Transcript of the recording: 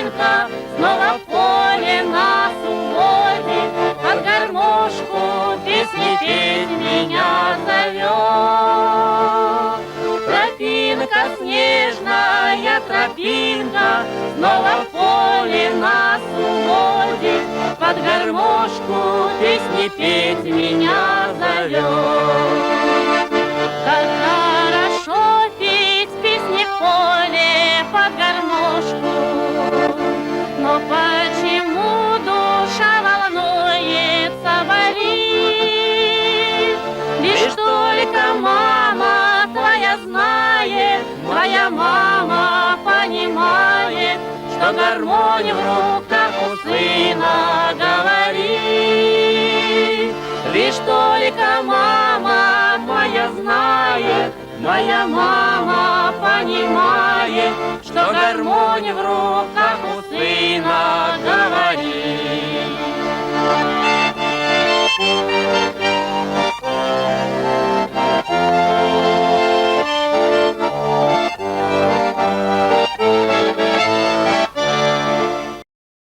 тропинка снова в поле нас уводит, под гармошку песни петь меня зовет. Тропинка снежная, тропинка снова в поле нас уводит, под гармошку песни петь меня зовет. Как хорошо петь песни в поле под гармошку, но почему душа волнуется, болит? Лишь только мама твоя знает, твоя мама понимает, что гармонь в руках у сына говорит. Лишь только мама моя знает, моя мама понимает, что гармонь в руках